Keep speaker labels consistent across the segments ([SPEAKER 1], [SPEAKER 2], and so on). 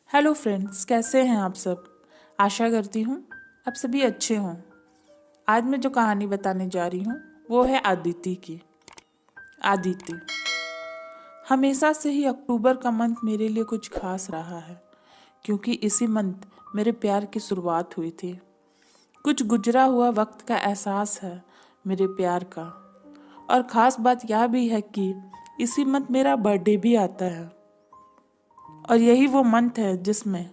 [SPEAKER 1] Hello friends, कैसे हैं आप सब। आशा करती हूँ आप सभी अच्छे हों। आज मैं जो कहानी बताने जा रही हूँ वो है आदिति की। आदिति। हमेशा से ही अक्टूबर का मंथ मेरे लिए कुछ खास रहा है, क्योंकि इसी मंथ मेरे प्यार की शुरुआत हुई थी। कुछ गुजरा हुआ वक्त का एहसास है मेरे प्यार का। और ख़ास बात यह भी है कि इसी मंथ मेरा बर्थडे भी आता है। और यही वो मंथ है जिसमें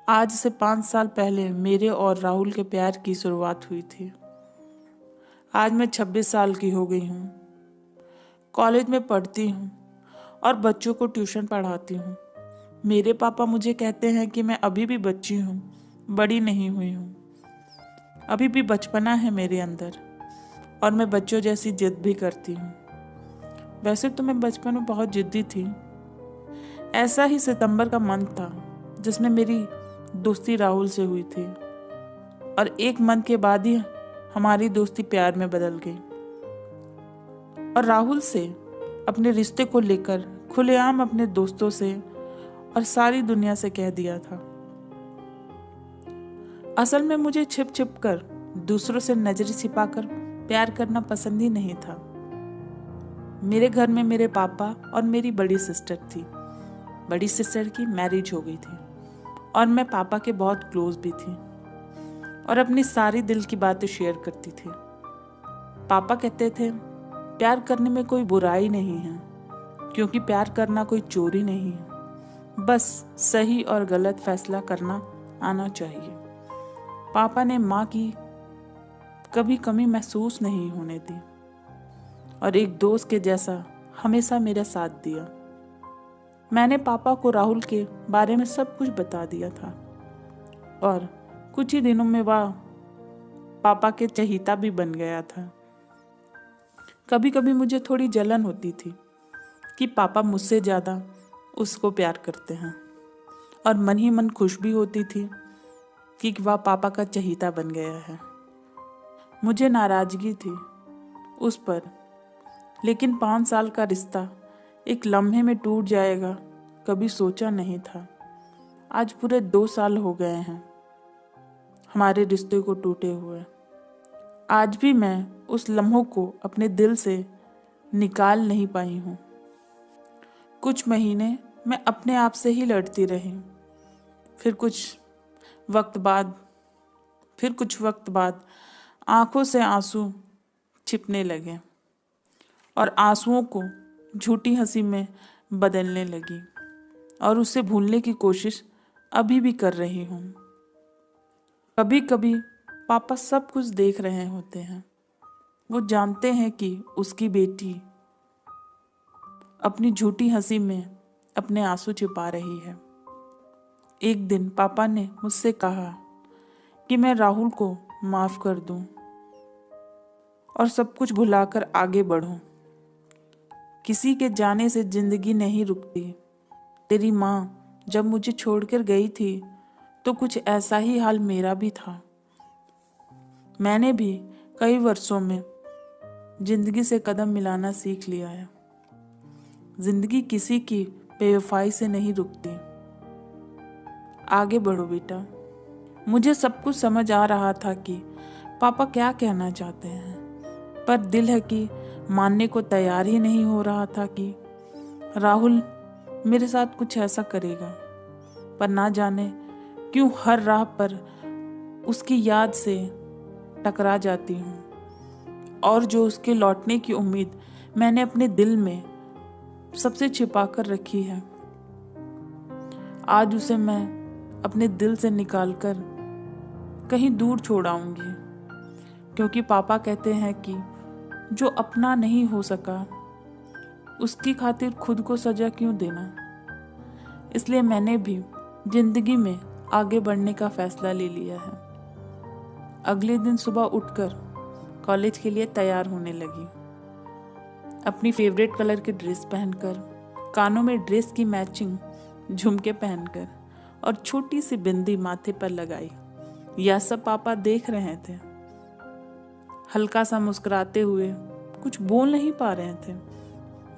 [SPEAKER 1] आज से 5 साल पहले मेरे और राहुल के प्यार की शुरुआत हुई थी। आज मैं 26 साल की हो गई हूँ। कॉलेज में पढ़ती हूँ और बच्चों को ट्यूशन पढ़ाती हूँ। मेरे पापा मुझे कहते हैं कि मैं अभी भी बच्ची हूँ, बड़ी नहीं हुई हूँ। अभी भी बचपना है मेरे अंदर और मैं बच्चों जैसी जिद भी करती हूँ। वैसे तो मैं बचपन में बहुत जिद्दी थी। ऐसा ही सितंबर का मंथ था जिसमें मेरी दोस्ती राहुल से हुई थी, और एक मंथ के बाद ही हमारी दोस्ती प्यार में बदल गई। और राहुल से अपने रिश्ते को लेकर खुलेआम अपने दोस्तों से और सारी दुनिया से कह दिया था। असल में मुझे छिप छिप कर दूसरों से नजर छिपाकर प्यार करना पसंद ही नहीं था। मेरे घर में मेरे पापा और मेरी बड़ी सिस्टर थी। बड़ी सिस्टर की मैरिज हो गई थी और मैं पापा के बहुत क्लोज भी थी और अपनी सारी दिल की बातें शेयर करती थी। पापा कहते थे प्यार करने में कोई बुराई नहीं है, क्योंकि प्यार करना कोई चोरी नहीं है, बस सही और गलत फैसला करना आना चाहिए। पापा ने माँ की कभी कमी महसूस नहीं होने दी और एक दोस्त के जैसा हमेशा मेरा साथ दिया। मैंने पापा को राहुल के बारे में सब कुछ बता दिया था और कुछ ही दिनों में वह पापा के चहीता भी बन गया था। कभी कभी मुझे थोड़ी जलन होती थी कि पापा मुझसे ज़्यादा उसको प्यार करते हैं, और मन ही मन खुश भी होती थी कि वह पापा का चहीता बन गया है। मुझे नाराज़गी थी उस पर, लेकिन 5 साल का रिश्ता एक लम्हे में टूट जाएगा कभी सोचा नहीं था। आज पूरे 2 साल हो गए हैं हमारे रिश्ते को टूटे हुए। आज भी मैं उस लम्हों को अपने दिल से निकाल नहीं पाई हूँ। कुछ महीने मैं अपने आप से ही लड़ती रही। फिर कुछ वक्त बाद आंखों से आंसू छिपने लगे और आंसुओं को झूठी हंसी में बदलने लगी, और उसे भूलने की कोशिश अभी भी कर रही हूँ। कभी कभी पापा सब कुछ देख रहे होते हैं। वो जानते हैं कि उसकी बेटी अपनी झूठी हंसी में अपने आंसू छिपा रही है। एक दिन पापा ने मुझसे कहा कि मैं राहुल को माफ कर दूं और सब कुछ भुलाकर आगे बढ़ूं। किसी के जाने से जिंदगी नहीं रुकती। तेरी माँ जब मुझे छोड़कर गई थी तो कुछ ऐसा ही हाल मेरा भी था। मैंने भी कई वर्षों में जिंदगी से कदम मिलाना सीख लिया है। जिंदगी किसी की बेवफाई से नहीं रुकती। आगे बढ़ो बेटा। मुझे सब कुछ समझ आ रहा था कि पापा क्या कहना चाहते हैं, पर दिल है कि मानने को तैयार ही नहीं हो रहा था कि राहुल मेरे साथ कुछ ऐसा करेगा। पर ना जाने क्यों हर राह पर उसकी याद से टकरा जाती हूँ, और जो उसके लौटने की उम्मीद मैंने अपने दिल में सबसे छिपा कर रखी है, आज उसे मैं अपने दिल से निकालकर कहीं दूर छोड़ आऊंगी। क्योंकि पापा कहते हैं कि जो अपना नहीं हो सका उसकी खातिर खुद को सजा क्यों देना। इसलिए मैंने भी जिंदगी में आगे बढ़ने का फैसला ले लिया है। अगले दिन सुबह उठकर कॉलेज के लिए तैयार होने लगी। अपनी फेवरेट कलर की ड्रेस पहनकर, कानों में ड्रेस की मैचिंग झुमके पहनकर और छोटी सी बिंदी माथे पर लगाई। यह सब पापा देख रहे थे। हल्का सा मुस्कुराते हुए, कुछ बोल नहीं पा रहे थे,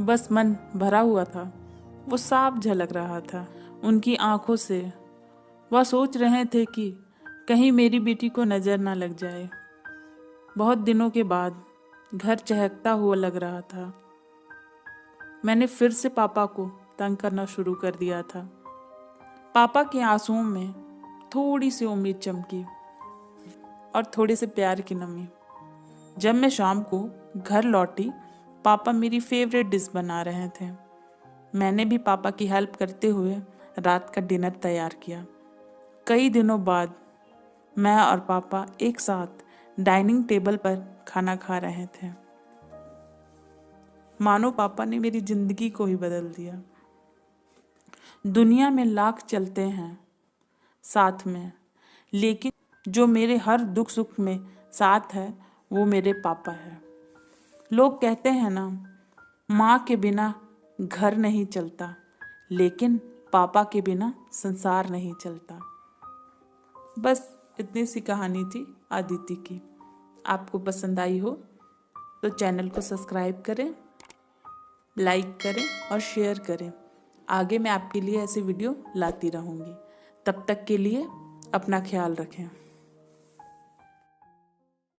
[SPEAKER 1] बस मन भरा हुआ था। वो साफ झलक रहा था। उनकी आंखों से वह सोच रहे थे कि कहीं मेरी बेटी को नज़र ना लग जाए। बहुत दिनों के बाद घर चहकता हुआ लग रहा था। मैंने फिर से पापा को तंग करना शुरू कर दिया था। पापा के आंसुओं में थोड़ी सी उम्मीद चमकी और थोड़े से प्यार की नमी। जब मैं शाम को घर लौटी, पापा मेरी फेवरेट डिश बना रहे थे। मैंने भी पापा की हेल्प करते हुए रात का डिनर तैयार किया। कई दिनों बाद मैं और पापा एक साथ डाइनिंग टेबल पर खाना खा रहे थे। मानो पापा ने मेरी जिंदगी को ही बदल दिया। दुनिया में लाख चलते हैं साथ में, लेकिन जो मेरे हर दुख सुख में साथ है वो मेरे पापा है। लोग कहते हैं ना, माँ के बिना घर नहीं चलता, लेकिन पापा के बिना संसार नहीं चलता। बस इतनी सी कहानी थी आदिति की। आपको पसंद आई हो तो चैनल को सब्सक्राइब करें, लाइक करें और शेयर करें। आगे मैं आपके लिए ऐसे वीडियो लाती रहूँगी। तब तक के लिए अपना ख्याल रखें।